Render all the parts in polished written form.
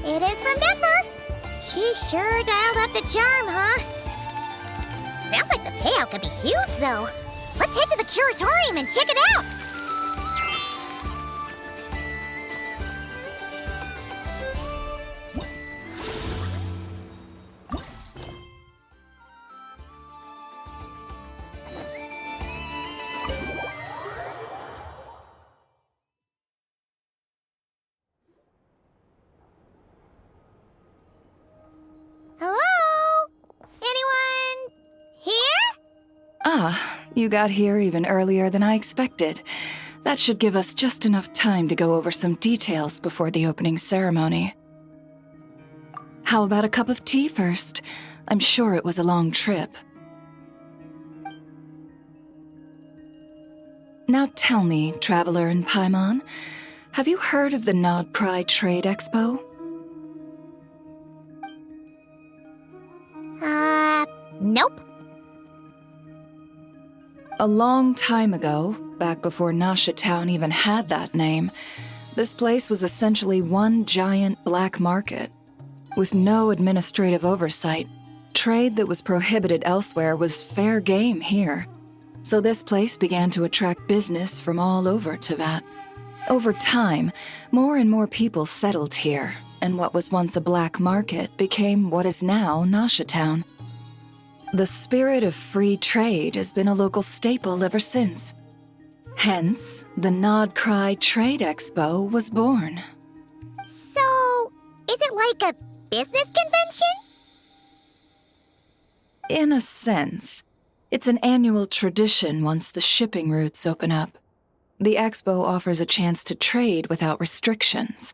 It is from Denver. She sure dialed up the charm, huh? Sounds like the payout could be huge, though. Let's head to the Curatorium and check it out. Hello? Anyone here? Ah, you got here even earlier than I expected. That should give us just enough time to go over some details before the opening ceremony. How about a cup of tea first? I'm sure it was a long trip. Now tell me, Traveler in Paimon, have you heard of the Nodcry Trade Expo? Nope. A long time ago, back before Nasha Town even had that name, this place was essentially one giant black market. With no administrative oversight, trade that was prohibited elsewhere was fair game here. So this place began to attract business from all over Teyvat. Over time, more and more people settled here, and what was once a black market became what is now Nasha Town. The spirit of free trade has been a local staple ever since. Hence, the Nodcry Trade Expo was born. So, is it like a business convention? In a sense, it's an annual tradition once the shipping routes open up. The expo offers a chance to trade without restrictions.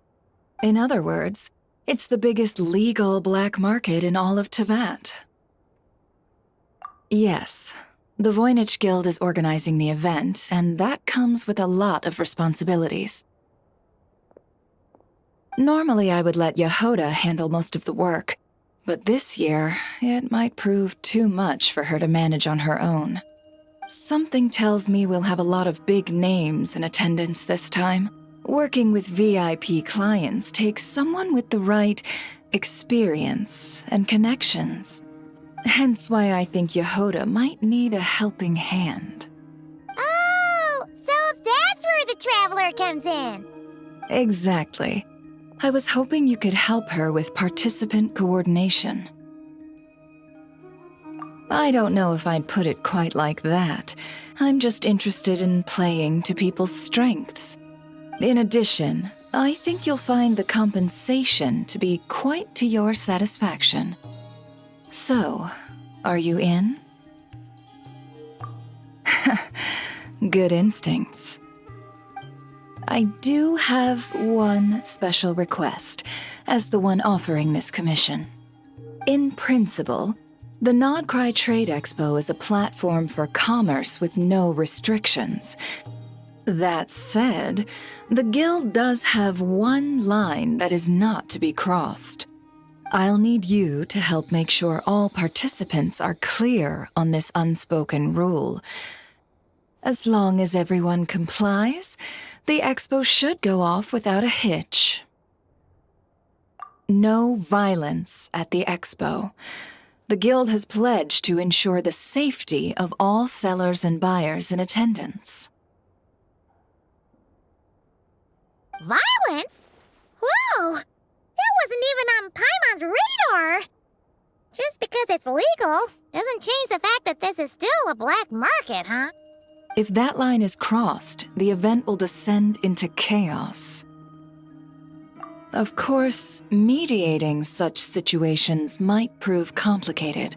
In other words, it's the biggest legal black market in all of Teyvat. Yes, the Voynich Guild is organizing the event, and that comes with a lot of responsibilities. Normally, I would let Yehoda handle most of the work, but this year, it might prove too much for her to manage on her own. Something tells me we'll have a lot of big names in attendance this time. Working with VIP clients takes someone with the right experience and connections. Hence why I think Yehoda might need a helping hand. Oh, so that's where the Traveler comes in. Exactly. I was hoping you could help her with participant coordination. I don't know if I'd put it quite like that. I'm just interested in playing to people's strengths. In addition, I think you'll find the compensation to be quite to your satisfaction. So, are you in? Good instincts. I do have one special request, as the one offering this commission. In principle, the Nodcry Trade Expo is a platform for commerce with no restrictions. That said, the Guild does have one line that is not to be crossed. I'll need you to help make sure all participants are clear on this unspoken rule. As long as everyone complies, the expo should go off without a hitch. No violence at the expo. The Guild has pledged to ensure the safety of all sellers and buyers in attendance. Violence? Whoa! That wasn't even on Paimon's radar! Just because it's legal doesn't change the fact that this is still a black market, huh? If that line is crossed, the event will descend into chaos. Of course, mediating such situations might prove complicated.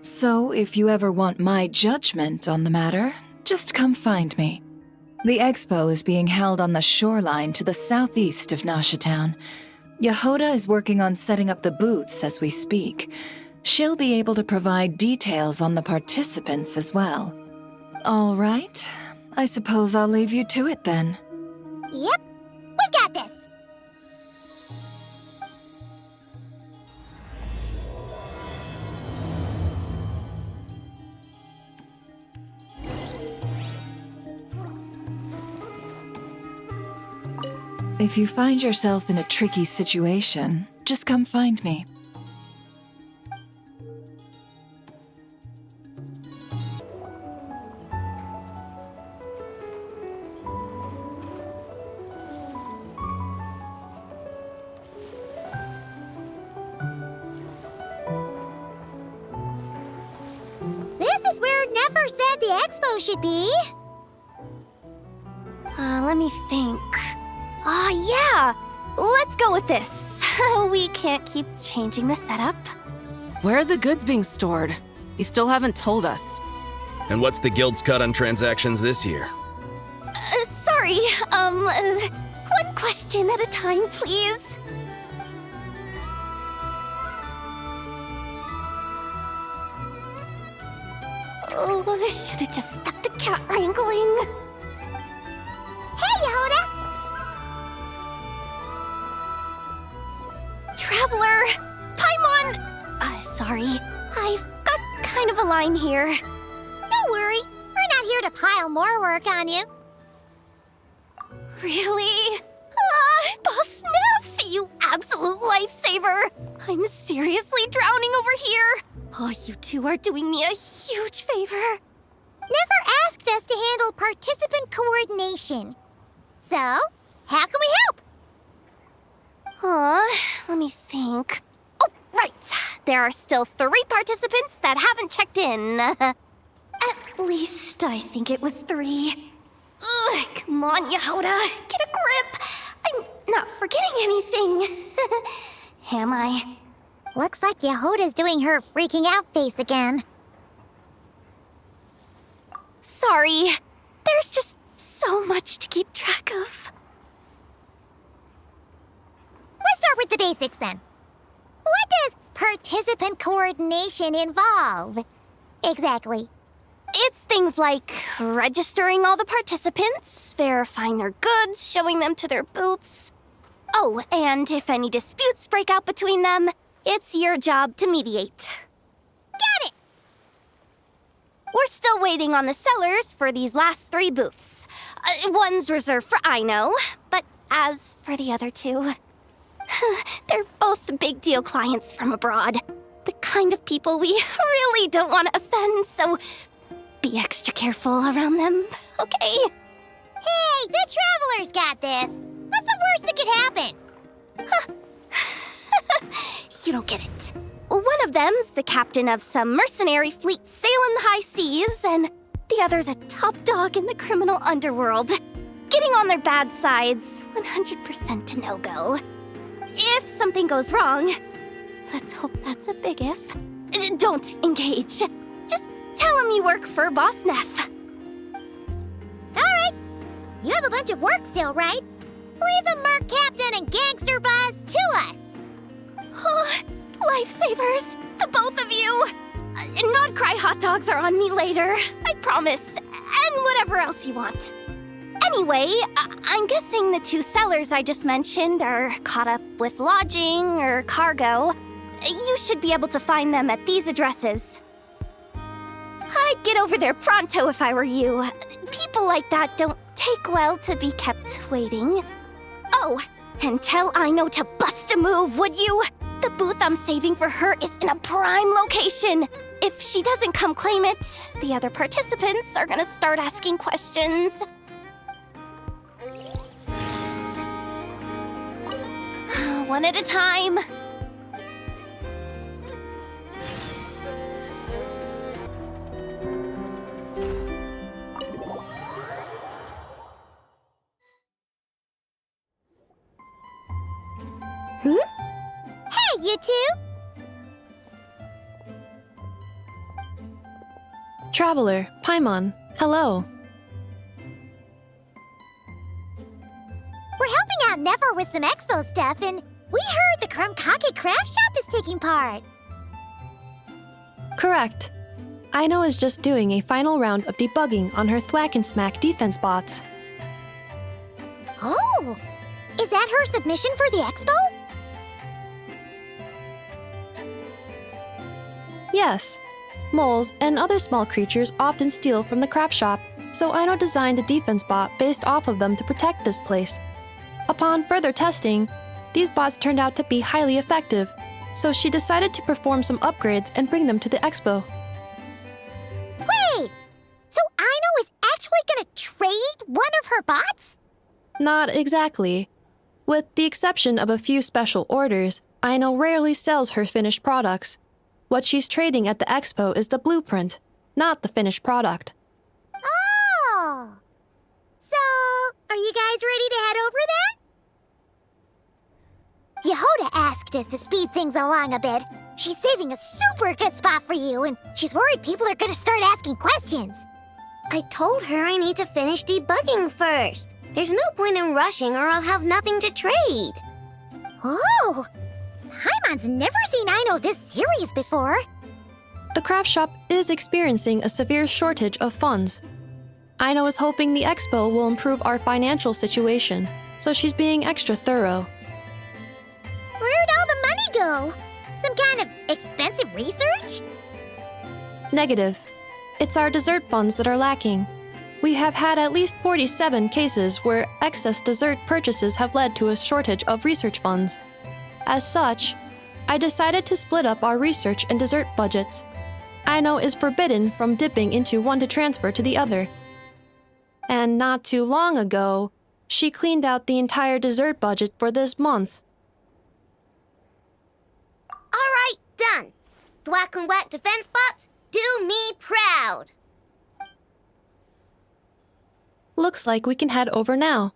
So if you ever want my judgment on the matter, just come find me. The expo is being held on the shoreline to the southeast of Nasha Town. Yehoda is working on setting up the booths as we speak. She'll be able to provide details on the participants as well. All right, I suppose I'll leave you to it then. Yep, we got this! If you find yourself in a tricky situation, just come find me. This is where Never said the expo should be. Let me think. Yeah! Let's go with this. We can't keep changing the setup. Where are the goods being stored? You still haven't told us. And what's the guild's cut on transactions this year? Sorry, one question at a time, please. Oh, I should have just stuck to cat wrangling. Hey, Yehuda! Traveler! Paimon! Sorry. I've got kind of a line here. Don't worry, we're not here to pile more work on you. Really? Boss Neff, you absolute lifesaver! I'm seriously drowning over here. Oh, you two are doing me a huge favor. Never asked us to handle participant coordination. So, how can we help? Let me think. Oh, right. There are still 3 participants that haven't checked in. At least I think it was 3. Ugh, come on, Yehuda. Get a grip. I'm not forgetting anything. Am I? Looks like Yehuda's doing her freaking out face again. Sorry. There's just so much to keep track of. Let's start with the basics then. What does participant coordination involve? Exactly. It's things like registering all the participants, verifying their goods, showing them to their booths. Oh, and if any disputes break out between them, it's your job to mediate. Got it! We're still waiting on the sellers for these last 3 booths. One's reserved for Aino, but as for the other 2, they're both big deal clients from abroad. The kind of people we really don't want to offend, so be extra careful around them, okay? Hey, the Traveler's got this. What's the worst that could happen? You don't get it. One of them's the captain of some mercenary fleet sailing the high seas, and the other's a top dog in the Criminal Underworld. Getting on their bad sides, 100% a no-go. If something goes wrong, let's hope that's a big if, don't engage. Just tell him you work for Boss Neff. Alright. You have a bunch of work still, right? Leave the Merc captain and gangster boss to us. Oh, lifesavers, the both of you. Not cry hot dogs are on me later, I promise. And whatever else you want. Anyway, I'm guessing the 2 sellers I just mentioned are caught up with lodging or cargo. You should be able to find them at these addresses. I'd get over there pronto if I were you. People like that don't take well to be kept waiting. Oh, and tell Aino to bust a move, would you? The booth I'm saving for her is in a prime location. If she doesn't come claim it, the other participants are gonna start asking questions. One at a time. Hey, you two! Traveler, Paimon, hello. We're helping out Never with some expo stuff, and we heard the Krumkake craft shop is taking part. Correct. Aino is just doing a final round of debugging on her Thwack and Smack defense bots. Oh! Is that her submission for the expo? Yes. Moles and other small creatures often steal from the craft shop, so Aino designed a defense bot based off of them to protect this place. Upon further testing, These bots turned out to be highly effective, so she decided to perform some upgrades and bring them to the expo. Wait! So Aino is actually gonna trade one of her bots? Not exactly. With the exception of a few special orders, Aino rarely sells her finished products. What she's trading at the expo is the blueprint, not the finished product. Oh! So, are you guys ready to head over then? Yehoda asked us to speed things along a bit. She's saving a super good spot for you, and she's worried people are gonna start asking questions. I told her I need to finish debugging first. There's no point in rushing or I'll have nothing to trade. Oh! Paimon's never seen Aino this serious before. The craft shop is experiencing a severe shortage of funds. Aino is hoping the expo will improve our financial situation, so she's being extra thorough. Where'd all the money go? Some kind of expensive research? Negative. It's our dessert funds that are lacking. We have had at least 47 cases where excess dessert purchases have led to a shortage of research funds. As such, I decided to split up our research and dessert budgets. Aino is forbidden from dipping into one to transfer to the other. And not too long ago, she cleaned out the entire dessert budget for this month. All right, done. Thwack and whack defense bots, do me proud. Looks like we can head over now.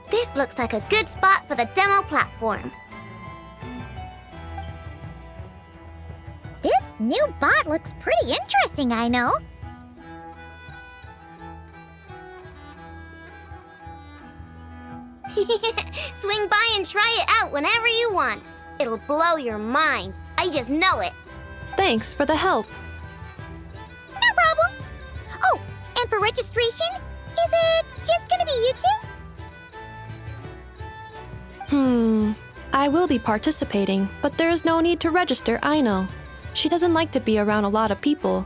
This looks like a good spot for the demo platform. This new bot looks pretty interesting, I know. Swing by and try it out whenever you want. It'll blow your mind. I just know it. Thanks for the help. No problem. Oh, and for registration, is it just gonna be you two? I will be participating, but there is no need to register, Aino. She doesn't like to be around a lot of people.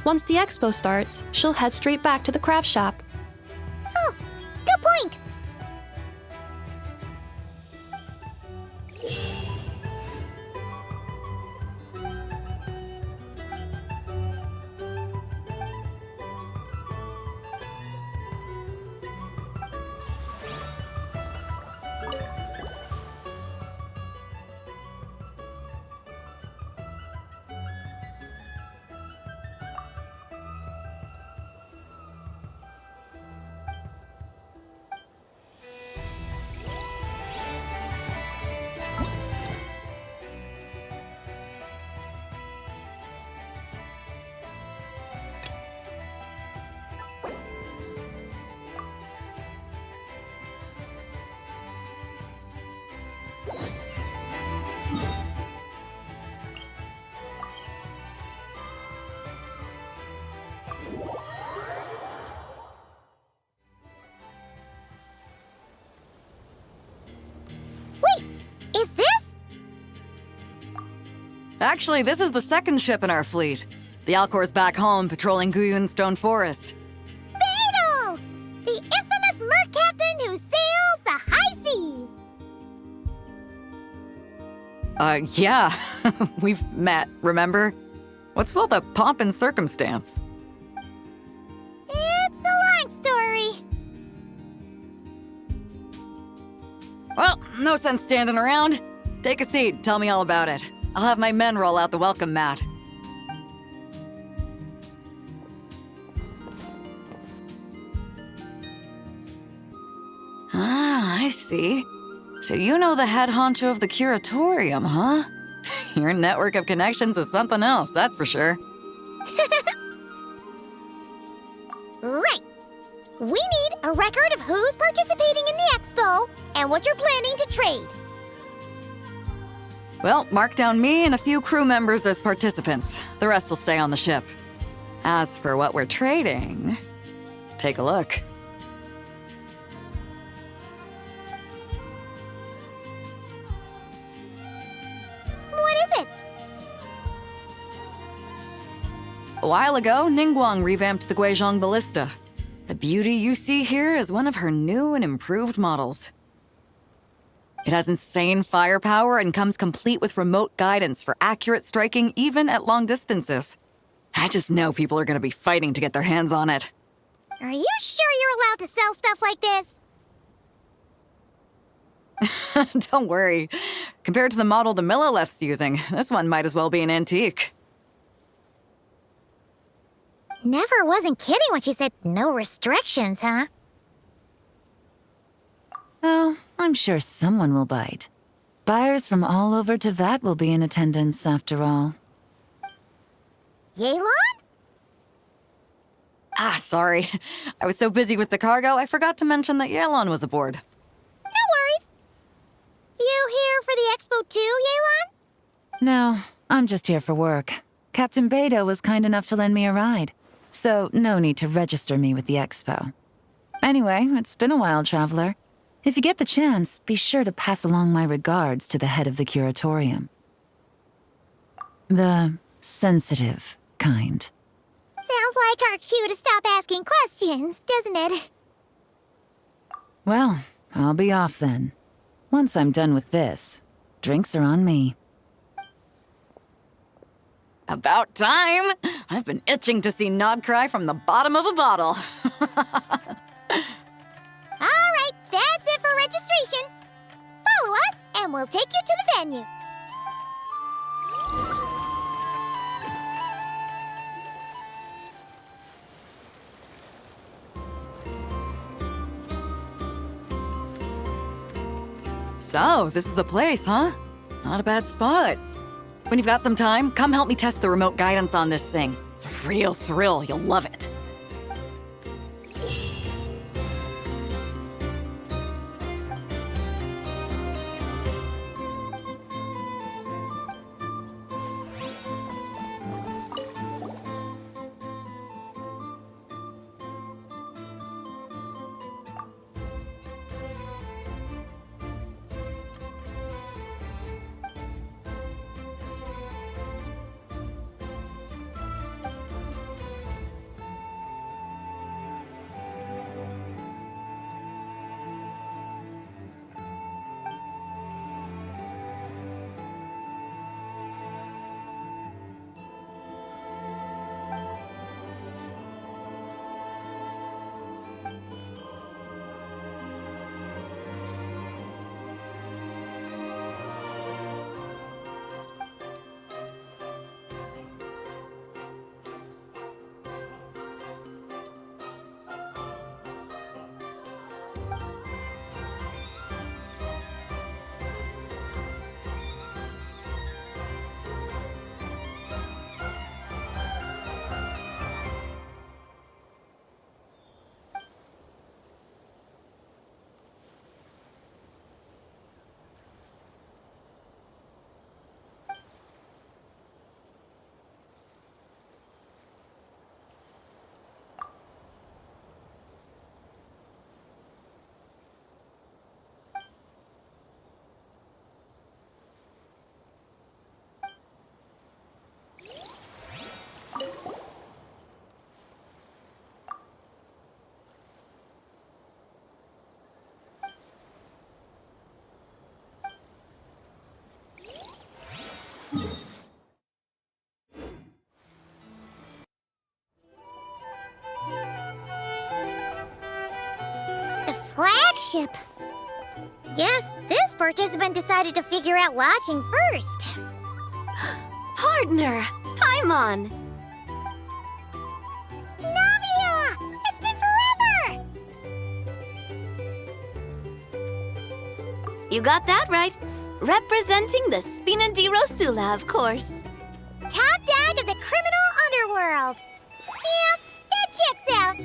Once the expo starts, she'll head straight back to the craft shop. Oh, good point. Is this? Actually, this is the second ship in our fleet. The Alcor's back home patrolling Guyun Stone Forest. Beetle! The infamous Merc captain who sails the high seas! Yeah. We've met, remember? What's with all the pomp and circumstance? It's a long story. Well, no sense standing around. Take a seat, tell me all about it. I'll have my men roll out the welcome mat. Ah, I see. So you know the head honcho of the Curatorium, huh? Your network of connections is something else, that's for sure. Right. We need a record of who's participating in the expo and what you're planning to trade. Well, mark down me and a few crew members as participants. The rest will stay on the ship. As for what we're trading, take a look. A while ago, Ningguang revamped the Guizhong Ballista. The beauty you see here is one of her new and improved models. It has insane firepower and comes complete with remote guidance for accurate striking even at long distances. I just know people are gonna be fighting to get their hands on it. Are you sure you're allowed to sell stuff like this? Don't worry. Compared to the model the Millileth's using, this one might as well be an antique. Never wasn't kidding when she said no restrictions, huh? Oh, I'm sure someone will bite. Buyers from all over Teyvat will be in attendance, after all. Yelan? Ah, sorry. I was so busy with the cargo, I forgot to mention that Yelan was aboard. No worries. You here for the expo too, Yelan? No, I'm just here for work. Captain Beidou was kind enough to lend me a ride, so no need to register me with the expo. Anyway, it's been a while, Traveler. If you get the chance, be sure to pass along my regards to the head of the Curatorium. The sensitive kind. Sounds like our cue to stop asking questions, doesn't it? Well, I'll be off then. Once I'm done with this, drinks are on me. About time! I've been itching to see Nod cry from the bottom of a bottle. All right, that's it for registration. Follow us, and we'll take you to the venue. So, this is the place, huh? Not a bad spot. When you've got some time, come help me test the remote guidance on this thing. It's a real thrill, you'll love it. The Flagship. Guess this participant decided to figure out lodging first. Partner, Paimon. Navia! It's been forever! You got that right. Representing the Spina di Rosula, of course. Top dog of the Criminal Underworld. Yeah, that checks out.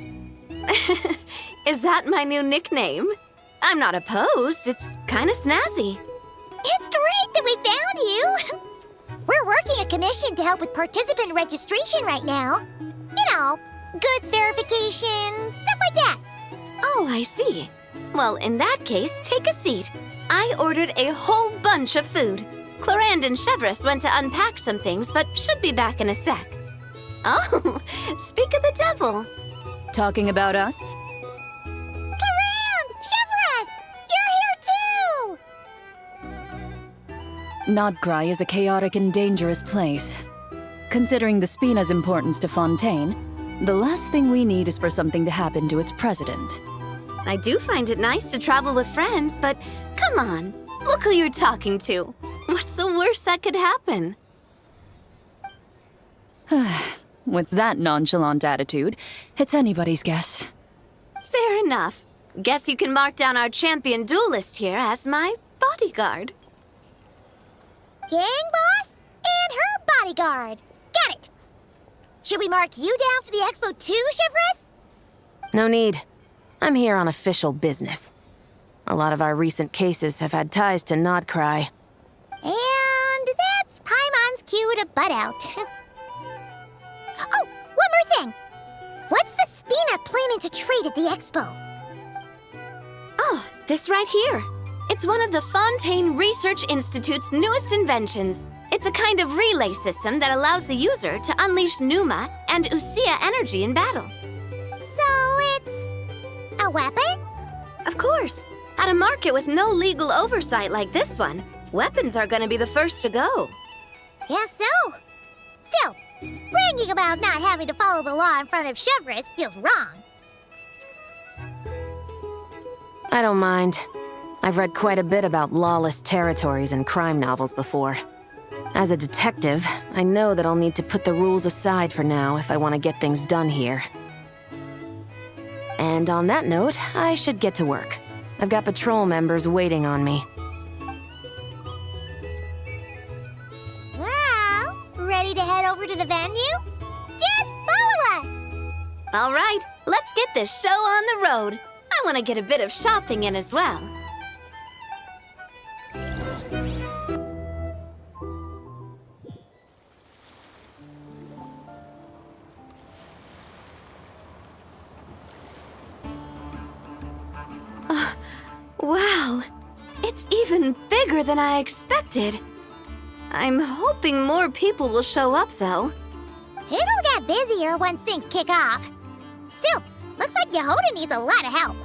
Is that my new nickname? I'm not opposed. It's kind of snazzy. It's great that we found you. We're working a commission to help with participant registration right now. You know, goods verification, stuff like that. Oh, I see. Well, in that case, take a seat. I ordered a whole bunch of food. Clorand and Chevreuse went to unpack some things, but should be back in a sec. Oh, speak of the devil. Talking about us? Clarand! Chevreuse! You're here too! Nodcry is a chaotic and dangerous place. Considering the Spina's importance to Fontaine, the last thing we need is for something to happen to its president. I do find it nice to travel with friends, but come on, look who you're talking to. What's the worst that could happen? With that nonchalant attitude, it's anybody's guess. Fair enough. Guess you can mark down our champion duelist here as my bodyguard. Gang boss and her bodyguard. Got it! Should we mark you down for the expo too, Chevreuse? No need. I'm here on official business. A lot of our recent cases have had ties to Nodcry. And that's Paimon's cue to butt out. Oh, one more thing! What's the Spina planning to trade at the expo? Oh, this right here. It's one of the Fontaine Research Institute's newest inventions. It's a kind of relay system that allows the user to unleash Pneuma and Usia energy in battle. So it's a weapon? Of course. At a market with no legal oversight like this one, weapons are gonna be the first to go. Guess so. Still, bragging about not having to follow the law in front of Chevreuse feels wrong. I don't mind. I've read quite a bit about lawless territories and crime novels before. As a detective, I know that I'll need to put the rules aside for now if I want to get things done here. And on that note, I should get to work. I've got patrol members waiting on me. Well, ready to head over to the venue? Just follow us! All right, let's get this show on the road. I want to get a bit of shopping in as well. Wow, it's even bigger than I expected. I'm hoping more people will show up, though. It'll get busier once things kick off. Still, looks like Yehoda needs a lot of help.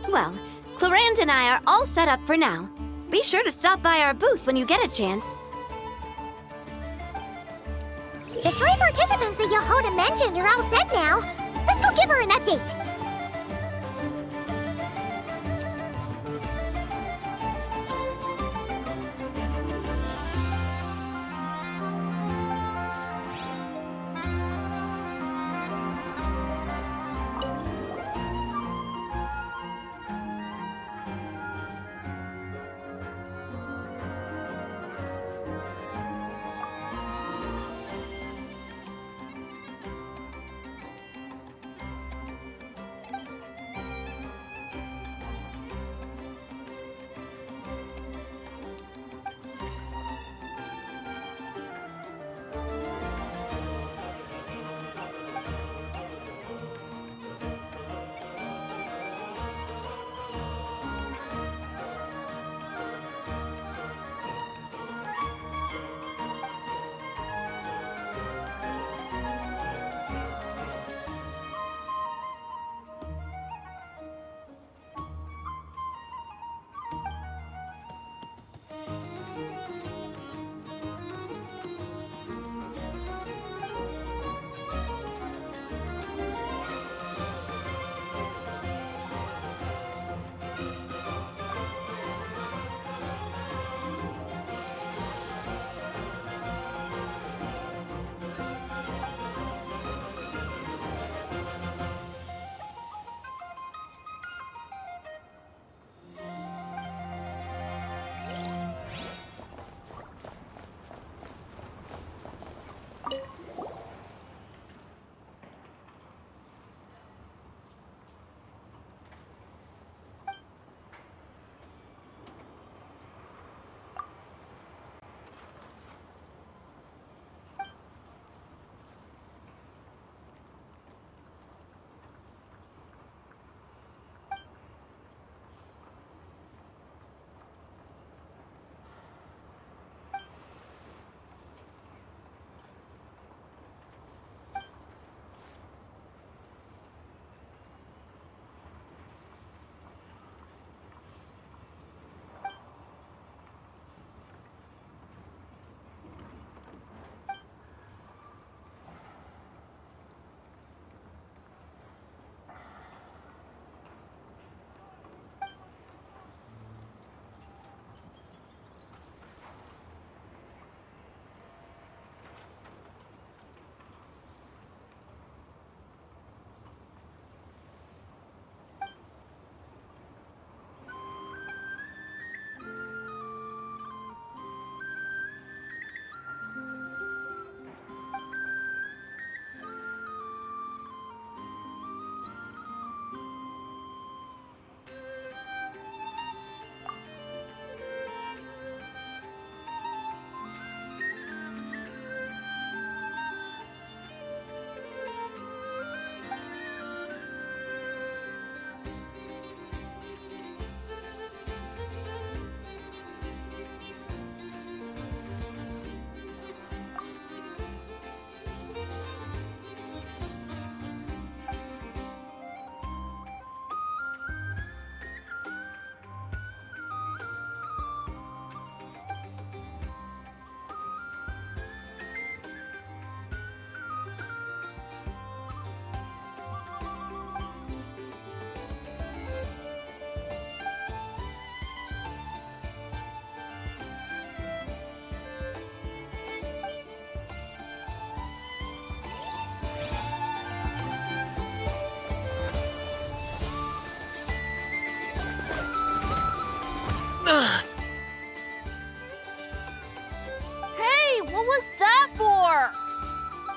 Well, Clarand and I are all set up for now. Be sure to stop by our booth when you get a chance. The 3 participants that Yehoda mentioned are all set now. Let's go give her an update.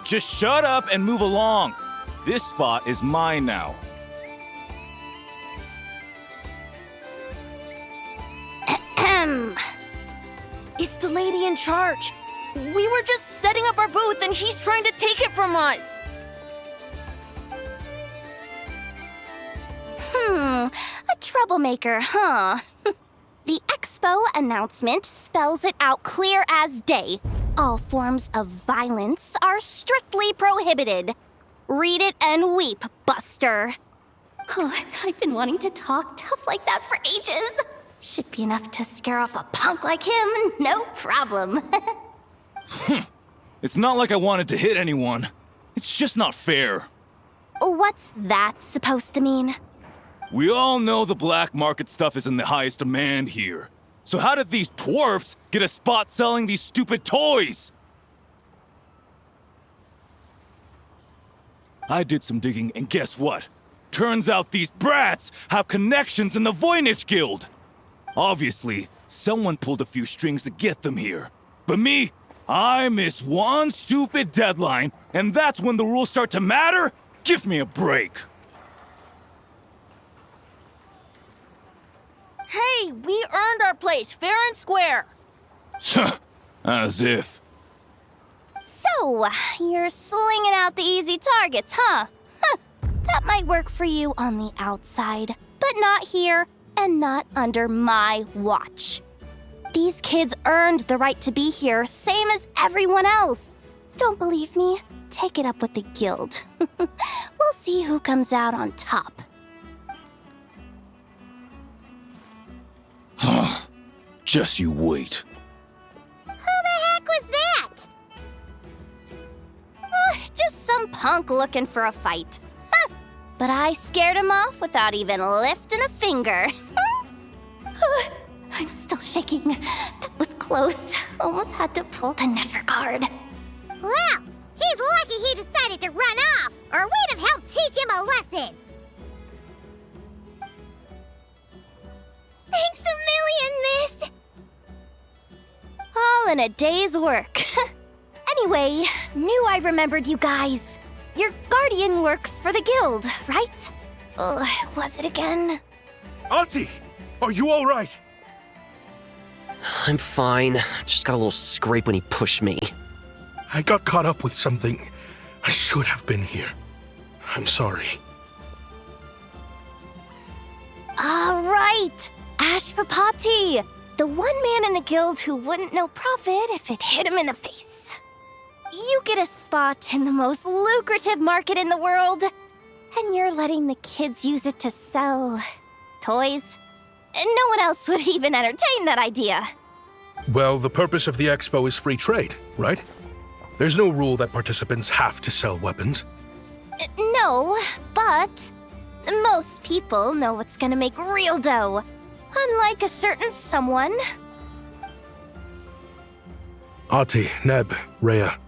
Just shut up and move along. This spot is mine now. It's the lady in charge. We were just setting up our booth and he's trying to take it from us. A troublemaker, huh? The expo announcement spells it out clear as day. All forms of violence are strictly prohibited. Read it and weep, Buster. Oh, I've been wanting to talk tough like that for ages. Should be enough to scare off a punk like him, no problem. It's not like I wanted to hit anyone. It's just not fair. What's that supposed to mean? We all know the black market stuff is in the highest demand here. So how did these dwarfs get a spot selling these stupid toys? I did some digging, and guess what? Turns out these brats have connections in the Voynich Guild. Obviously, someone pulled a few strings to get them here. But me, I miss one stupid deadline, and that's when the rules start to matter? Give me a break. Hey, we earned our place fair and square. As if. So, you're slinging out the easy targets, huh? That might work for you on the outside, but not here and not under my watch. These kids earned the right to be here, same as everyone else. Don't believe me? Take it up with the guild. We'll see who comes out on top. Just you wait. Who the heck was that? Just some punk looking for a fight. But I scared him off without even lifting a finger. I'm still shaking. That was close. Almost had to pull the never guard. Well, he's lucky he decided to run off, or we'd have helped teach him a lesson. Thanks a million, miss. All in a day's work. Anyway, knew I remembered you guys. Your guardian works for the guild, right? Was it again? Auntie, are you all right? I'm fine. Just got a little scrape when he pushed me. I got caught up with something. I should have been here. I'm sorry. Right. Ashvapati, the one man in the guild who wouldn't know profit if it hit him in the face. You get a spot in the most lucrative market in the world, and you're letting the kids use it to sell toys. No one else would even entertain that idea. Well, the purpose of the expo is free trade, right? There's no rule that participants have to sell weapons. No, but most people know what's gonna make real dough. Unlike a certain someone. Ati, Neb, Rhea,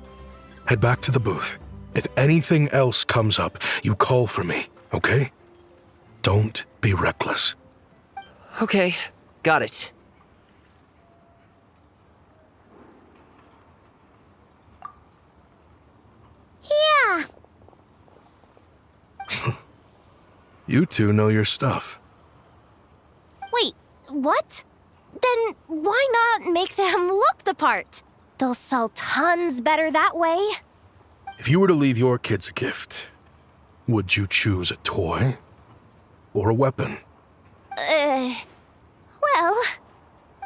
head back to the booth. If anything else comes up, you call for me, okay? Don't be reckless. Okay, got it. Yeah. You two know your stuff. Wait, what? Then why not make them look the part? They'll sell tons better that way. If you were to leave your kids a gift, would you choose a toy or a weapon? Well...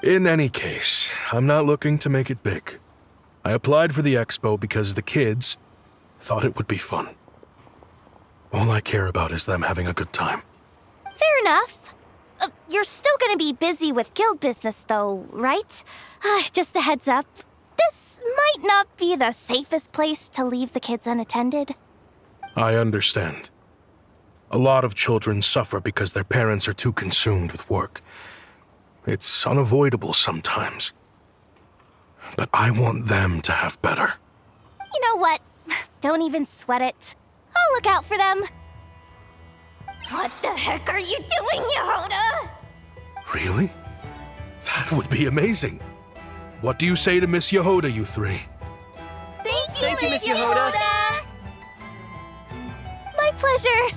In any case, I'm not looking to make it big. I applied for the expo because the kids thought it would be fun. All I care about is them having a good time. Fair enough. You're still gonna be busy with guild business though, right? Just a heads up. This might not be the safest place to leave the kids unattended. I understand. A lot of children suffer because their parents are too consumed with work. It's unavoidable sometimes. But I want them to have better. You know what? Don't even sweat it. I'll look out for them. What the heck are you doing, Yehoda? Really? That would be amazing. What do you say to Miss Yehoda, you three? Thank you, Miss Yehoda! pleasure.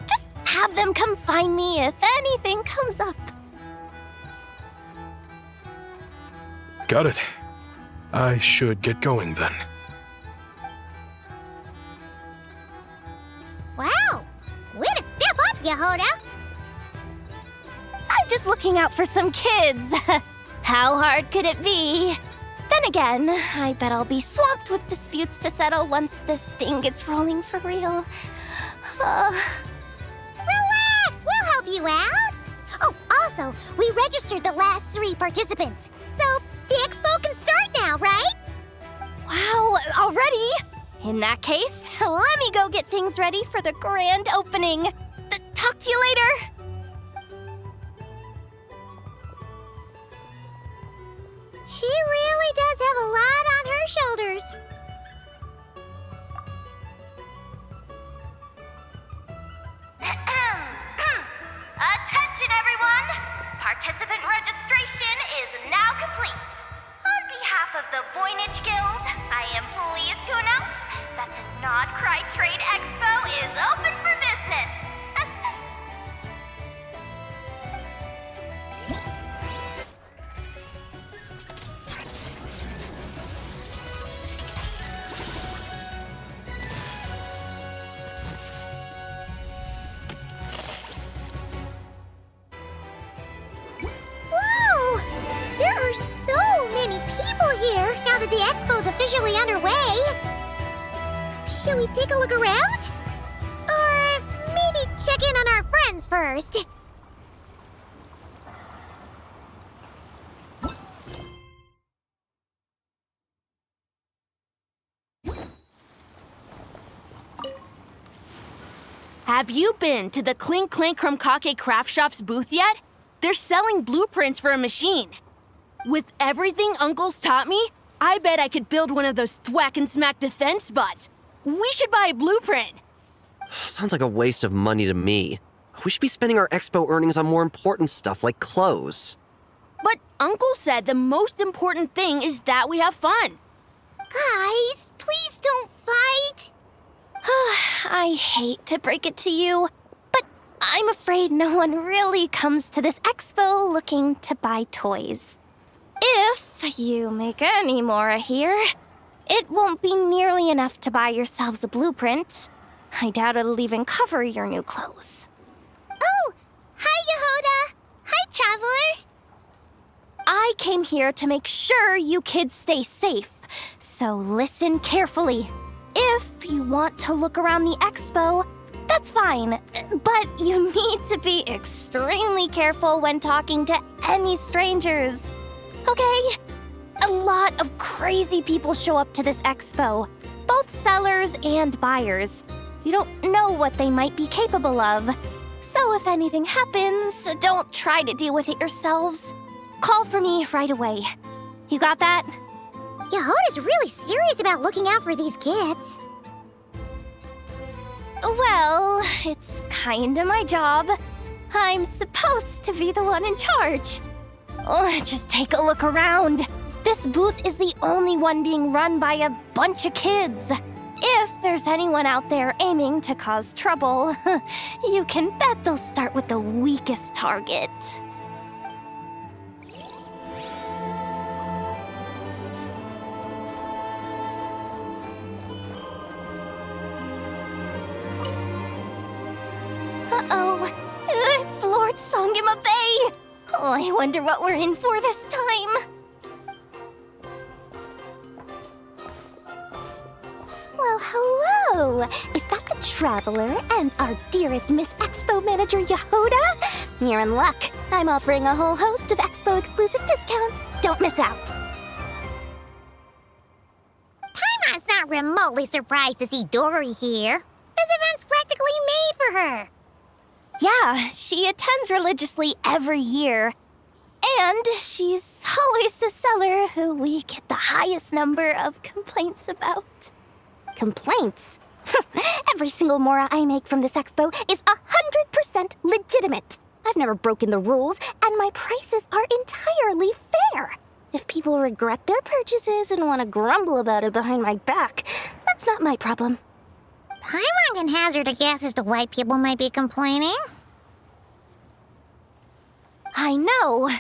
Just have them come find me if anything comes up. Got it. I should get going then. Wow! Way to step up, Yehoda! I'm just looking out for some kids. How hard could it be? Then again, I bet I'll be swamped with disputes to settle once this thing gets rolling for real. Relax! We'll help you out! Oh, also, we registered the last 3 participants. So, the expo can start now, right? Wow, already? In that case, let me go get things ready for the grand opening. Talk to you later. She really does have a lot on her shoulders. Attention, everyone! Participant registration is now complete. On behalf of the Voynich Guild, I am pleased to announce that the Not Cry Trade Expo is open for business. Whoa! There are so many people here now that the expo's officially underway. Should we take a look around? Or maybe check in on our friends first? Have you been to the Clink Clank Krumkake Craft Shop's booth yet? They're selling blueprints for a machine. With everything Uncle's taught me, I bet I could build one of those thwack and smack defense bots. We should buy a blueprint. Sounds like a waste of money to me. We should be spending our expo earnings on more important stuff like clothes. But Uncle said the most important thing is that we have fun. Guys, please don't fight. I hate to break it to you, but I'm afraid no one really comes to this expo looking to buy toys. If you make any more here, it won't be nearly enough to buy yourselves a blueprint. I doubt it'll even cover your new clothes. Oh, hi, Yehoda. Hi, Traveler. I came here to make sure you kids stay safe, so listen carefully. If you want to look around the expo, that's fine, but you need to be extremely careful when talking to any strangers, okay? A lot of crazy people show up to this expo, both sellers and buyers. You don't know what they might be capable of. So if anything happens, don't try to deal with it yourselves. Call for me right away. You got that? Yehoda's really serious about looking out for these kids. Well, it's kinda my job. I'm supposed to be the one in charge. Oh, just take a look around. This booth is the only one being run by a bunch of kids. If there's anyone out there aiming to cause trouble, you can bet they'll start with the weakest target. Uh-oh, it's Lord Songima Bay! Oh, I wonder what we're in for this time. Well, hello! Is that the Traveler and our dearest Miss Expo Manager Yehoda? You're in luck. I'm offering a whole host of Expo-exclusive discounts. Don't miss out. Paimon's not remotely surprised to see Dory here. This event's practically made for her. Yeah, she attends religiously every year. And she's always the seller who we get the highest number of complaints about. Complaints? Every single mora I make from this expo is 100% legitimate. I've never broken the rules, and my prices are entirely fair. If people regret their purchases and want to grumble about it behind my back, that's not my problem. I'm not gonna hazard a guess as to why people might be complaining. I know.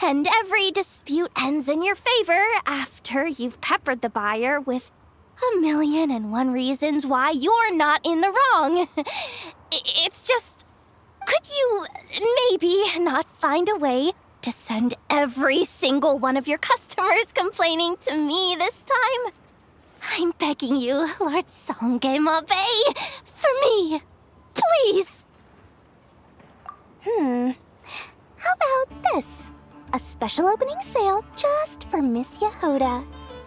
And every dispute ends in your favor after you've peppered the buyer with 1,000,001 reasons why you're not in the wrong. It's just, could you maybe not find a way to send every single one of your customers complaining to me this time? I'm begging you, Lord Songemabe, for me, please. How about this? A special opening sale just for Miss Yehoda.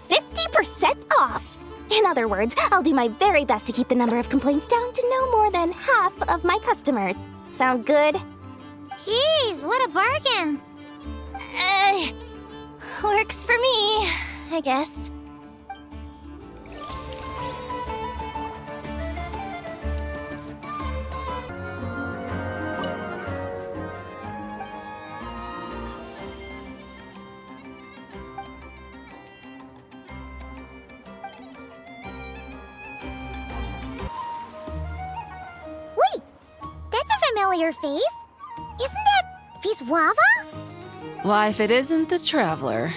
50% off! In other words, I'll do my very best to keep the number of complaints down to no more than half of my customers. Sound good? Jeez, what a bargain. Works for me, I guess. Wait, that's a familiar face. Isn't that Viswava? Why, if it isn't the Traveler.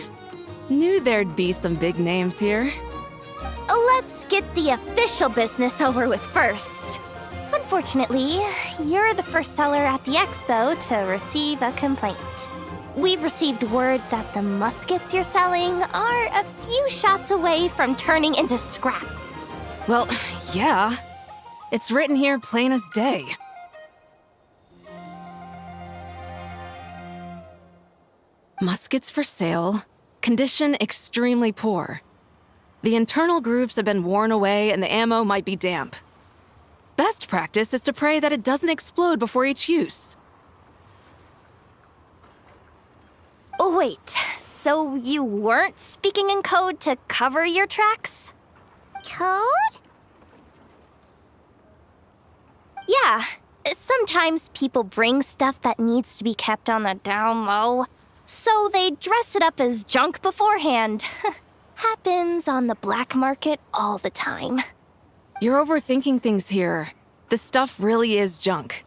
Knew there'd be some big names here. Let's get the official business over with first. Unfortunately, you're the first seller at the expo to receive a complaint. We've received word that the muskets you're selling are a few shots away from turning into scrap. Well, yeah. It's written here plain as day. Muskets for sale. Condition extremely poor. The internal grooves have been worn away and the ammo might be damp. Best practice is to pray that it doesn't explode before each use. Wait, so you weren't speaking in code to cover your tracks? Code? Yeah. Sometimes people bring stuff that needs to be kept on the down low, so they dress it up as junk beforehand. Happens on the black market all the time. You're overthinking things here. This stuff really is junk.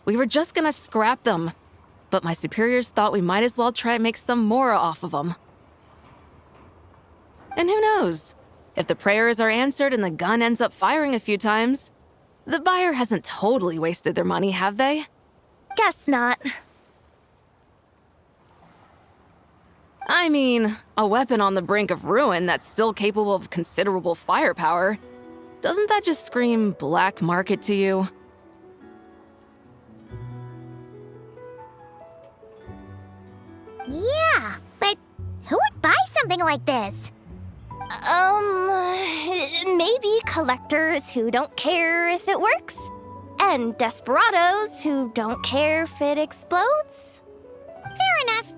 We were just gonna scrap them, but my superiors thought we might as well try and make some more off of them. And who knows? If the prayers are answered and the gun ends up firing a few times, the buyer hasn't totally wasted their money, have they? Guess not. I mean, a weapon on the brink of ruin that's still capable of considerable firepower. Doesn't that just scream black market to you? Yeah, but who would buy something like this? Maybe collectors who don't care if it works, and desperados who don't care if it explodes. Fair enough.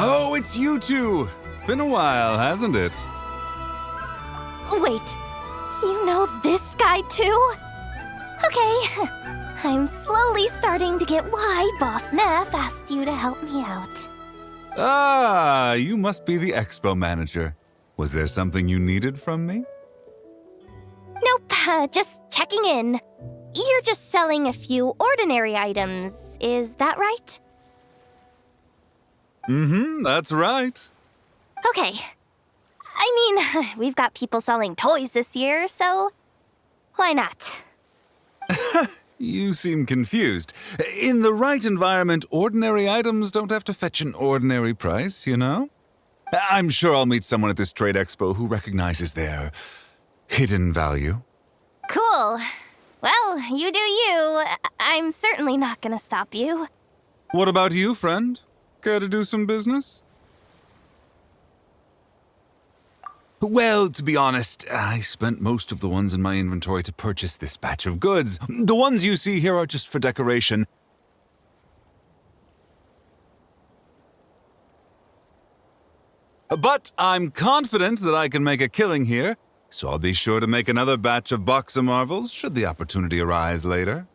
Oh, it's you two! Been a while, hasn't it? Wait, you know this guy too? Okay, I'm slowly starting to get why Boss Neff asked you to help me out. Ah, you must be the expo manager. Was there something you needed from me? Nope, just checking in. You're just selling a few ordinary items, is that right? Mm-hmm, that's right. Okay. I mean, we've got people selling toys this year, so why not? You seem confused. In the right environment, ordinary items don't have to fetch an ordinary price, you know? I'm sure I'll meet someone at this trade expo who recognizes their hidden value. Cool. Well, you do you. I'm certainly not gonna stop you. What about you, friend? Care to do some business? Well, to be honest, I spent most of the ones in my inventory to purchase this batch of goods. The ones you see here are just for decoration. But I'm confident that I can make a killing here, so I'll be sure to make another batch of Boxer Marvels should the opportunity arise later.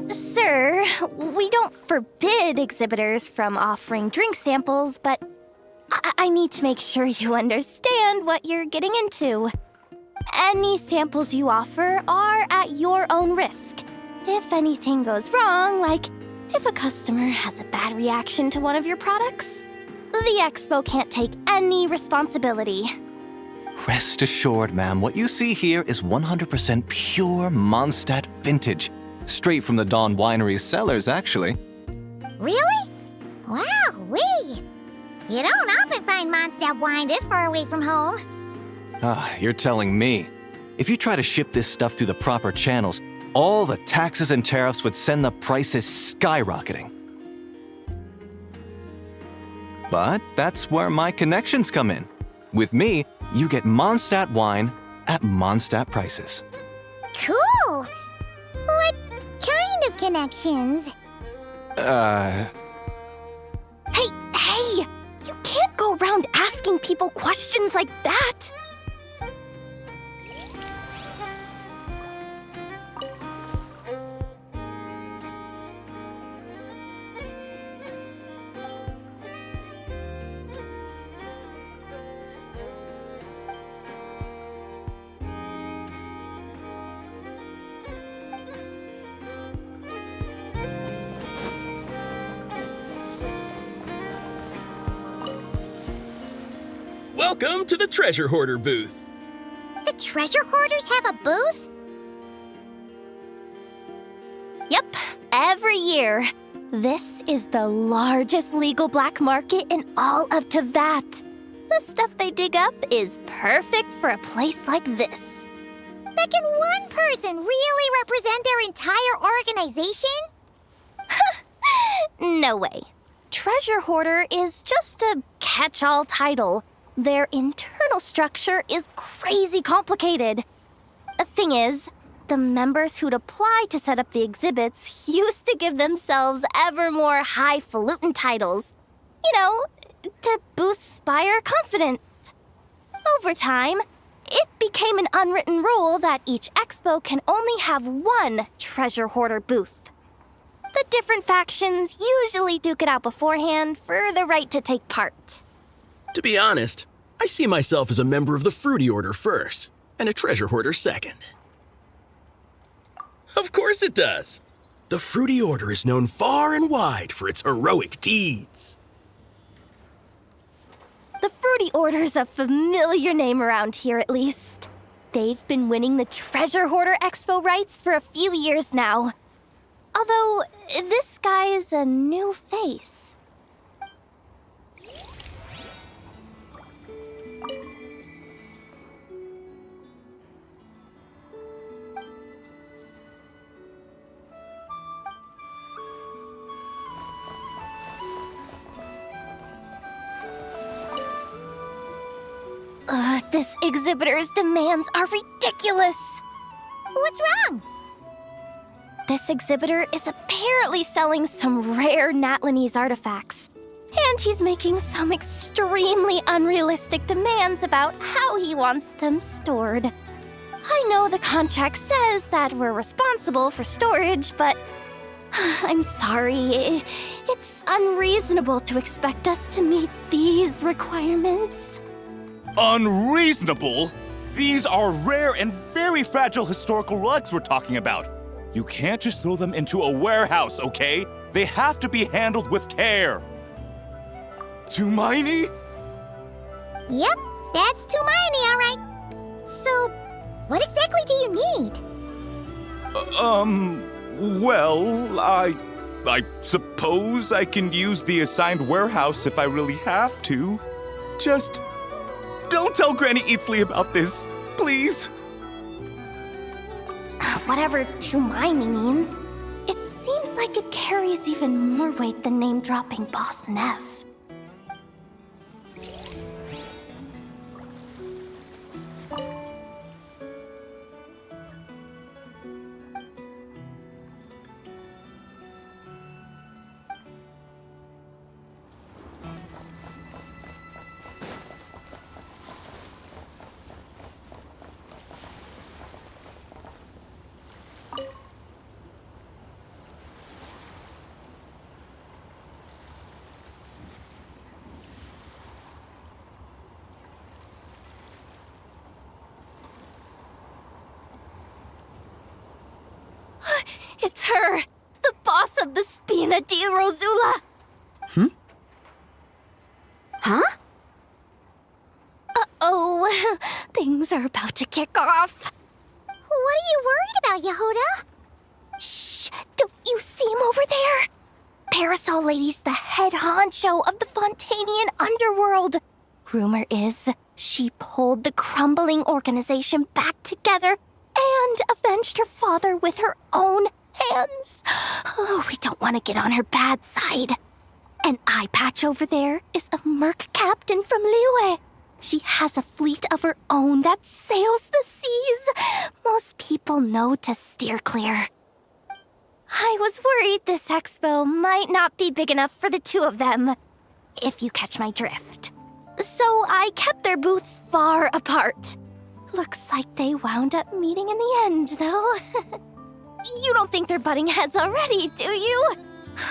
Sir, we don't forbid exhibitors from offering drink samples, but I need to make sure you understand what you're getting into. Any samples you offer are at your own risk. If anything goes wrong, like if a customer has a bad reaction to one of your products, the expo can't take any responsibility. Rest assured, ma'am, what you see here is 100% pure Mondstadt vintage. Straight from the Dawn Winery's cellars, actually. Really? Wow-wee! You don't often find Mondstadt wine this far away from home. You're telling me. If you try to ship this stuff through the proper channels, all the taxes and tariffs would send the prices skyrocketing. But that's where my connections come in. With me, you get Mondstadt wine at Mondstadt prices. Cool! What kind of connections? Hey! You can't go around asking people questions like that! Welcome to the Treasure Hoarder booth. The treasure hoarders have a booth? Yep, every year. This is the largest legal black market in all of Teyvat. The stuff they dig up is perfect for a place like this. But can one person really represent their entire organization? No way. Treasure Hoarder is just a catch-all title. Their internal structure is crazy complicated. The thing is, the members who'd apply to set up the exhibits used to give themselves ever more highfalutin titles. You know, to boost Spire confidence. Over time, it became an unwritten rule that each expo can only have one Treasure Hoarder booth. The different factions usually duke it out beforehand for the right to take part. To be honest, I see myself as a member of the Fruity Order first, and a Treasure Hoarder second. Of course it does. The Fruity Order is known far and wide for its heroic deeds. The Fruity Order's a familiar name around here, at least. They've been winning the Treasure Hoarder Expo rights for a few years now. Although, this guy's a new face. This exhibitor's demands are ridiculous! What's wrong? This exhibitor is apparently selling some rare Natlanese artifacts. And he's making some extremely unrealistic demands about how he wants them stored. I know the contract says that we're responsible for storage, but I'm sorry. It's unreasonable to expect us to meet these requirements. Unreasonable? These are rare and very fragile historical relics we're talking about. You can't just throw them into a warehouse, okay? They have to be handled with care. Tumaini? Yep, that's Tumaini, all right. So, what exactly do you need? Well, I suppose I can use the assigned warehouse if I really have to. Just don't tell Granny Eatsley about this, please. Whatever to mimey means, it seems like it carries even more weight than name-dropping Boss Neff. It's her! The boss of the Spina di Rosula! Huh? Uh-oh. Things are about to kick off. What are you worried about, Yehuda? Shh! Don't you see him over there? Parasol Lady's the head honcho of the Fontanian Underworld. Rumor is she pulled the crumbling organization back together and avenged her father with her own hands. Oh, we don't want to get on her bad side. An eye patch over there is a Merc captain from Liyue. She has a fleet of her own that sails the seas. Most people know to steer clear. I was worried this expo might not be big enough for the two of them, if you catch my drift. So I kept their booths far apart. Looks like they wound up meeting in the end, though. You don't think they're butting heads already, do you?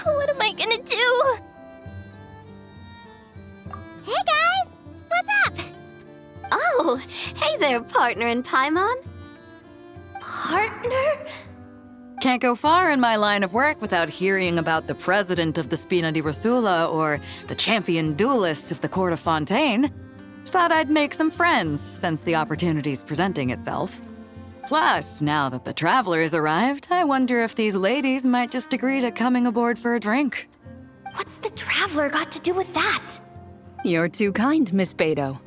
What am I gonna do? Hey guys! What's up? Oh, hey there, partner in Paimon. Partner? Can't go far in my line of work without hearing about the president of the Spina di Rosula or the champion duelist of the court of Fontaine. Thought I'd make some friends since the opportunity's presenting itself. Plus, now that the travelers arrived, I wonder if these ladies might just agree to coming aboard for a drink. What's the traveler got to do with that? You're too kind, Miss Beto.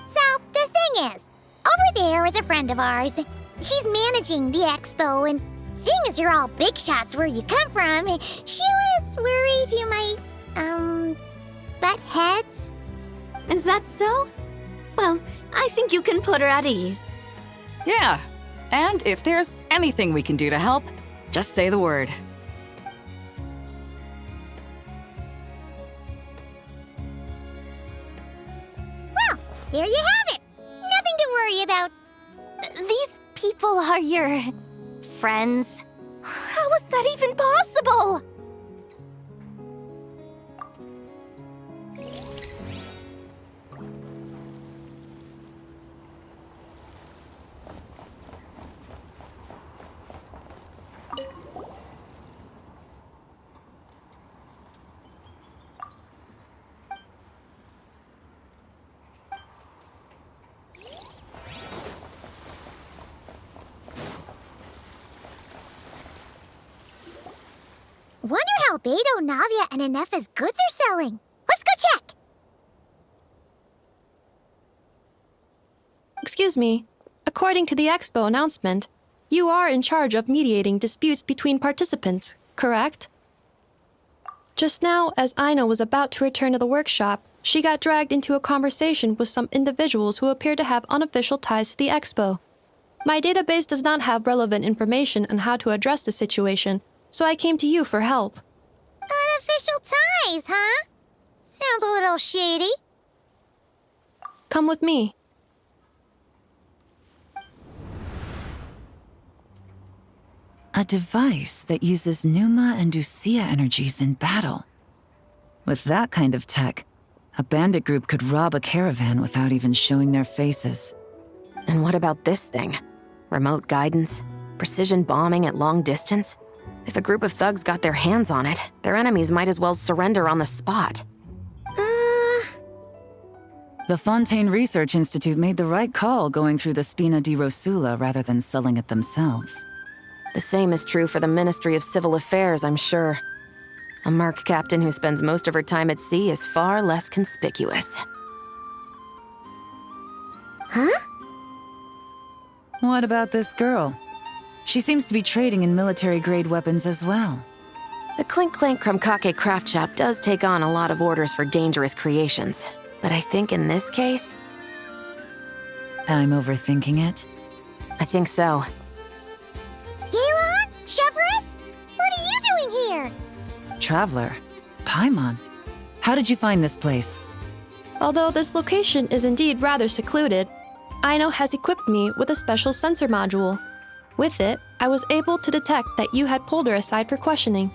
So, the thing is, over there is a friend of ours. She's managing the expo, and seeing as you're all big shots where you come from, she was worried you might, butt heads. Is that so? Well, I think you can put her at ease. Yeah, and if there's anything we can do to help, just say the word. Well, there you have it. Nothing to worry about. These people are your friends. How is that even possible? Wonder how Beto, Navia, and Anefa's goods are selling. Let's go check! Excuse me. According to the expo announcement, you are in charge of mediating disputes between participants, correct? Just now, as Aina was about to return to the workshop, she got dragged into a conversation with some individuals who appear to have unofficial ties to the expo. My database does not have relevant information on how to address the situation, so I came to you for help. Unofficial ties, huh? Sounds a little shady. Come with me. A device that uses Pneuma and Ducia energies in battle. With that kind of tech, a bandit group could rob a caravan without even showing their faces. And what about this thing? Remote guidance? Precision bombing at long distance? If a group of thugs got their hands on it, their enemies might as well surrender on the spot. The Fontaine Research Institute made the right call going through the Spina di Rosula rather than selling it themselves. The same is true for the Ministry of Civil Affairs, I'm sure. A Merc captain who spends most of her time at sea is far less conspicuous. Huh? What about this girl? She seems to be trading in military-grade weapons as well. The Clink Clank Krumkake craft shop does take on a lot of orders for dangerous creations, but I think in this case... I'm overthinking it. I think so. Yelan? Chevrolet? What are you doing here? Traveler? Paimon? How did you find this place? Although this location is indeed rather secluded, Aino has equipped me with a special sensor module. With it, I was able to detect that you had pulled her aside for questioning.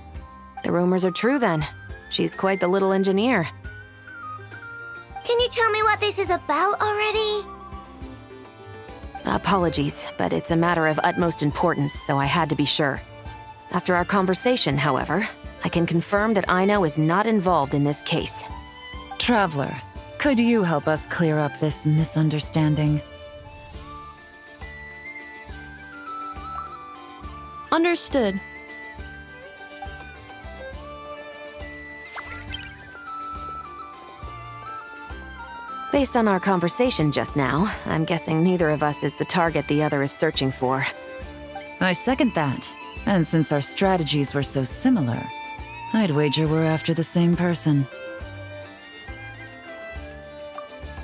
The rumors are true then. She's quite the little engineer. Can you tell me what this is about already? Apologies, but it's a matter of utmost importance, so I had to be sure. After our conversation, however, I can confirm that Aino is not involved in this case. Traveler, could you help us clear up this misunderstanding? Understood. Based on our conversation just now, I'm guessing neither of us is the target the other is searching for. I second that. And since our strategies were so similar, I'd wager we're after the same person.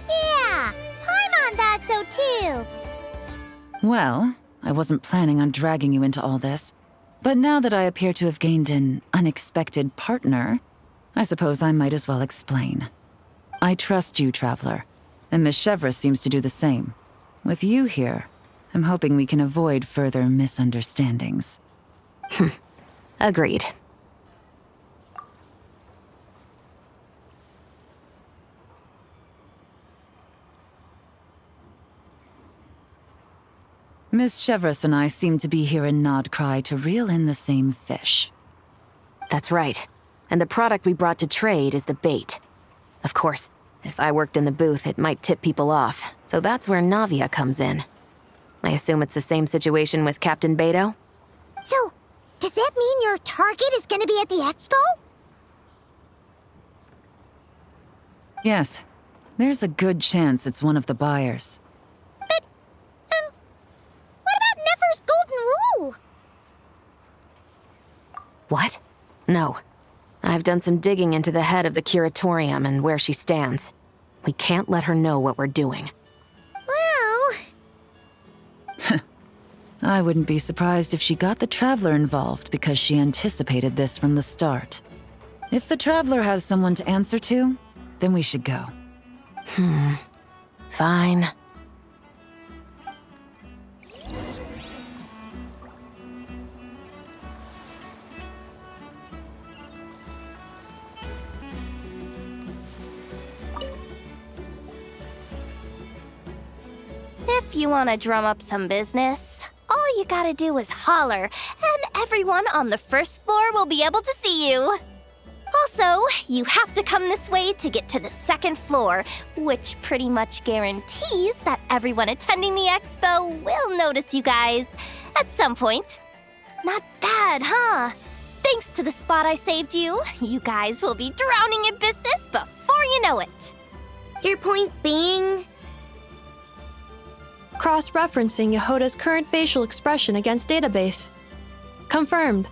Yeah, Paimon thought so too. Well, I wasn't planning on dragging you into all this, but now that I appear to have gained an unexpected partner, I suppose I might as well explain. I trust you, Traveler, and Miss Chevrolet seems to do the same. With you here, I'm hoping we can avoid further misunderstandings. Agreed. Miss Chevrolet and I seem to be here in Nodcry to reel in the same fish. That's right. And the product we brought to trade is the bait. Of course, if I worked in the booth, it might tip people off, so that's where Navia comes in. I assume it's the same situation with Captain Beto? So, does that mean your target is gonna be at the expo? Yes, there's a good chance it's one of the buyers. But, what about Nefer's golden rule? What? No. I've done some digging into the head of the Curatorium and where she stands. We can't let her know what we're doing. Well... I wouldn't be surprised if she got the Traveler involved because she anticipated this from the start. If the Traveler has someone to answer to, then we should go. Fine. If you want to drum up some business, all you gotta do is holler, and everyone on the first floor will be able to see you. Also, you have to come this way to get to the second floor, which pretty much guarantees that everyone attending the expo will notice you guys at some point. Not bad, huh? Thanks to the spot I saved you, you guys will be drowning in business before you know it. Your point being... Cross-referencing Yehota's current facial expression against database. Confirmed.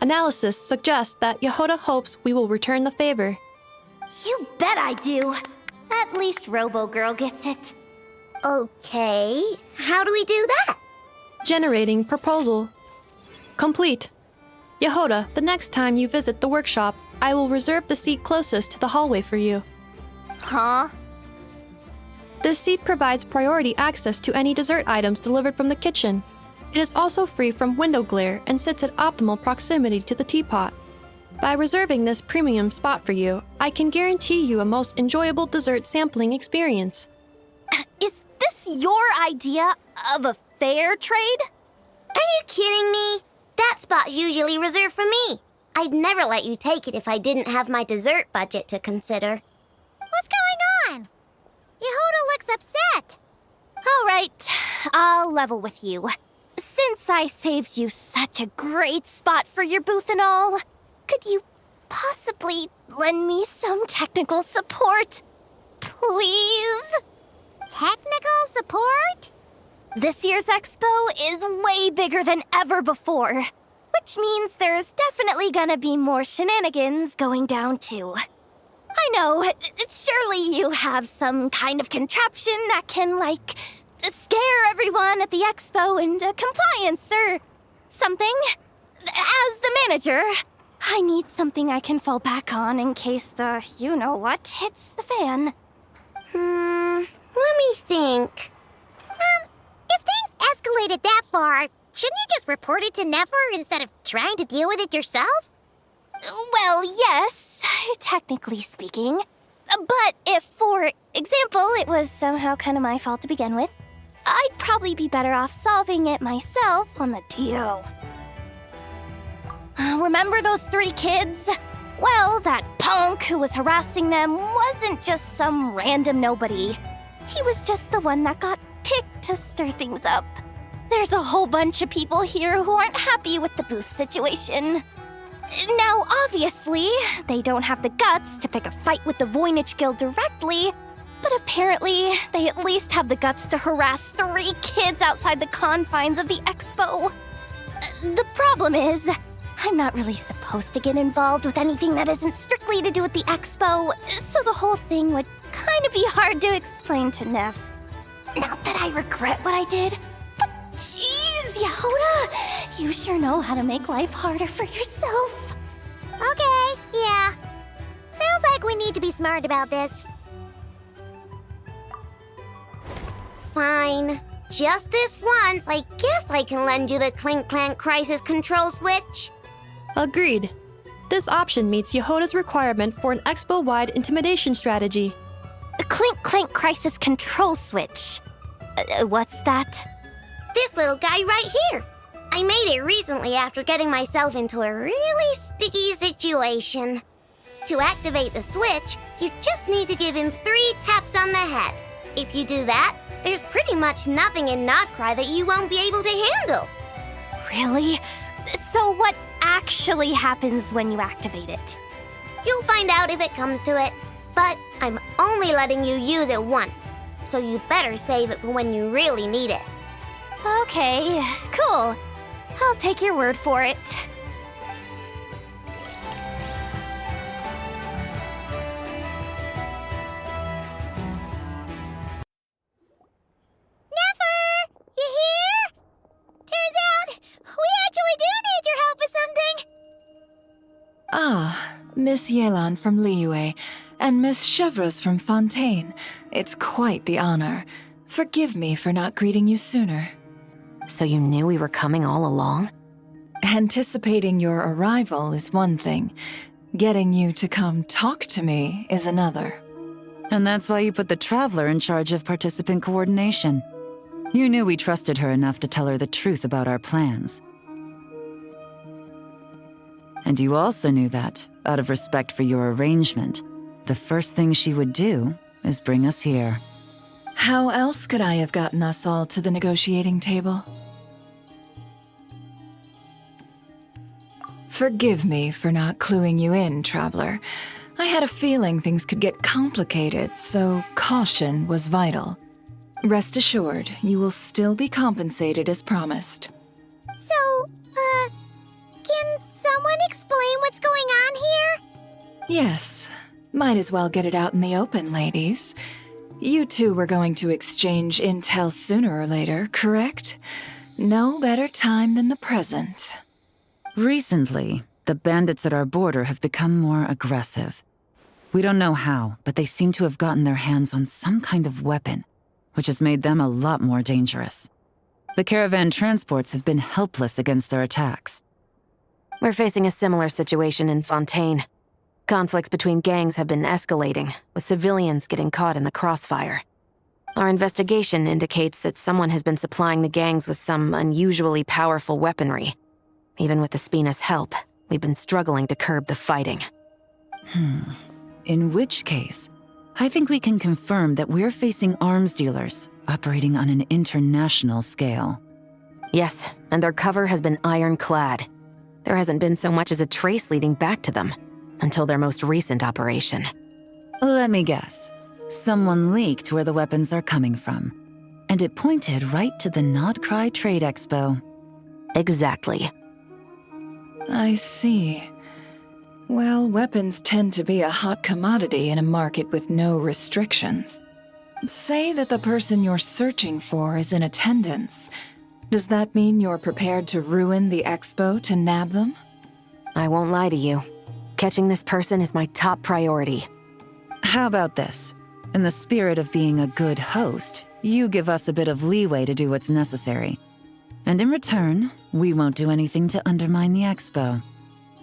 Analysis suggests that Yehota hopes we will return the favor. You bet I do. At least Robo-Girl gets it. Okay, how do we do that? Generating proposal. Complete. Yehota, the next time you visit the workshop, I will reserve the seat closest to the hallway for you. Huh? This seat provides priority access to any dessert items delivered from the kitchen. It is also free from window glare and sits at optimal proximity to the teapot. By reserving this premium spot for you, I can guarantee you a most enjoyable dessert sampling experience. Is this your idea of a fair trade? Are you kidding me? That spot's usually reserved for me. I'd never let you take it if I didn't have my dessert budget to consider. What's going on? Yehota looks upset. All right, I'll level with you. Since I saved you such a great spot for your booth and all, could you possibly lend me some technical support? Please? Technical support? This year's expo is way bigger than ever before, which means there's definitely gonna be more shenanigans going down too. I know, surely you have some kind of contraption that can, like, scare everyone at the expo into compliance or something. As the manager, I need something I can fall back on in case the you-know-what hits the fan. Let me think. If things escalated that far, shouldn't you just report it to Nefer instead of trying to deal with it yourself? Well, yes, technically speaking. But if, for example, it was somehow kind of my fault to begin with, I'd probably be better off solving it myself on the DO. Remember those 3 kids? Well, that punk who was harassing them wasn't just some random nobody. He was just the one that got picked to stir things up. There's a whole bunch of people here who aren't happy with the booth situation. Now, obviously, they don't have the guts to pick a fight with the Voynich Guild directly, but apparently they at least have the guts to harass 3 kids outside the confines of the expo. The problem is, I'm not really supposed to get involved with anything that isn't strictly to do with the expo, so the whole thing would kind of be hard to explain to Neff. Not that I regret what I did, but jeez, Yehoda, you sure know how to make life harder for yourself. Okay, yeah. Sounds like we need to be smart about this. Fine. Just this once, I guess I can lend you the Clink Clank Crisis Control Switch. Agreed. This option meets Yehoda's requirement for an expo-wide intimidation strategy. A Clink Clank Crisis Control Switch. What's that? This little guy right here. I made it recently after getting myself into a really sticky situation. To activate the switch, you just need to give him 3 taps on the head. If you do that, there's pretty much nothing in Notcry that you won't be able to handle. Really? So what actually happens when you activate it? You'll find out if it comes to it, but I'm only letting you use it once, so you better save it for when you really need it. Okay, cool. I'll take your word for it. Nefer! You here? Turns out, we actually do need your help with something. Ah, Miss Yelan from Liyue and Miss Chevreuse from Fontaine. It's quite the honor. Forgive me for not greeting you sooner. So you knew we were coming all along? Anticipating your arrival is one thing. Getting you to come talk to me is another. And that's why you put the Traveler in charge of participant coordination. You knew we trusted her enough to tell her the truth about our plans. And you also knew that, out of respect for your arrangement, the first thing she would do is bring us here. How else could I have gotten us all to the negotiating table? Forgive me for not cluing you in, Traveler. I had a feeling things could get complicated, so caution was vital. Rest assured, you will still be compensated as promised. So, can someone explain what's going on here? Yes. Might as well get it out in the open, ladies. You two were going to exchange intel sooner or later, correct? No better time than the present. Recently, the bandits at our border have become more aggressive. We don't know how, but they seem to have gotten their hands on some kind of weapon, which has made them a lot more dangerous. The caravan transports have been helpless against their attacks. We're facing a similar situation in Fontaine. Conflicts between gangs have been escalating, with civilians getting caught in the crossfire. Our investigation indicates that someone has been supplying the gangs with some unusually powerful weaponry. Even with the Spina's help, we've been struggling to curb the fighting. In which case, I think we can confirm that we're facing arms dealers operating on an international scale. Yes, and their cover has been ironclad. There hasn't been so much as a trace leading back to them, until their most recent operation. Let me guess. Someone leaked where the weapons are coming from. And it pointed right to the Not Cry Trade Expo. Exactly. I see. Well, weapons tend to be a hot commodity in a market with no restrictions. Say that the person you're searching for is in attendance. Does that mean you're prepared to ruin the expo to nab them? I won't lie to you. Catching this person is my top priority. How about this? In the spirit of being a good host, you give us a bit of leeway to do what's necessary. And in return, we won't do anything to undermine the expo.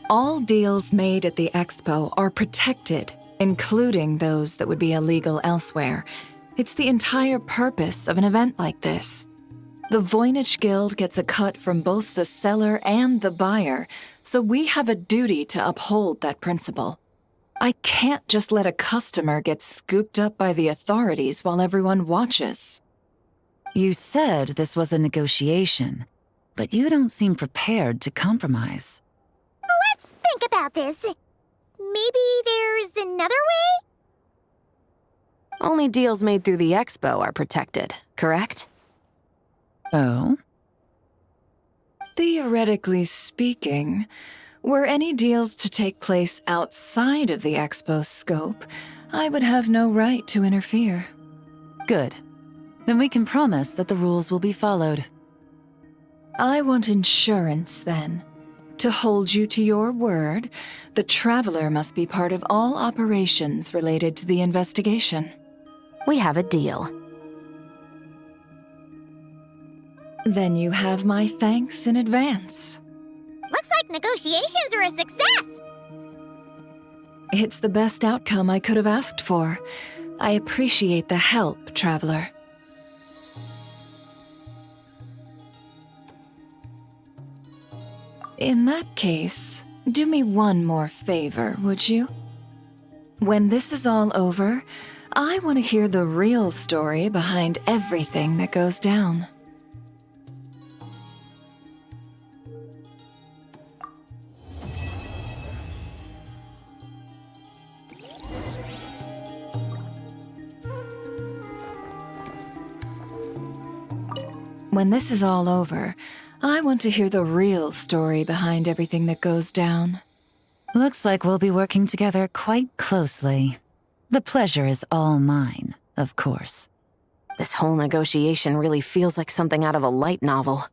All deals made at the expo are protected, including those that would be illegal elsewhere. It's the entire purpose of an event like this. The Voynich Guild gets a cut from both the seller and the buyer, so we have a duty to uphold that principle. I can't just let a customer get scooped up by the authorities while everyone watches. You said this was a negotiation, but you don't seem prepared to compromise. Let's think about this. Maybe there's another way? Only deals made through the expo are protected, correct? Oh? Theoretically speaking, were any deals to take place outside of the expo's scope, I would have no right to interfere. Good. Then we can promise that the rules will be followed. I want insurance, then. To hold you to your word, the Traveler must be part of all operations related to the investigation. We have a deal. Then you have my thanks in advance. Looks like negotiations are a success! It's the best outcome I could have asked for. I appreciate the help, Traveler. In that case, do me one more favor, would you? When this is all over, I want to hear the real story behind everything that goes down. When this is all over, I want to hear the real story behind everything that goes down. Looks like we'll be working together quite closely. The pleasure is all mine, of course. This whole negotiation really feels like something out of a light novel.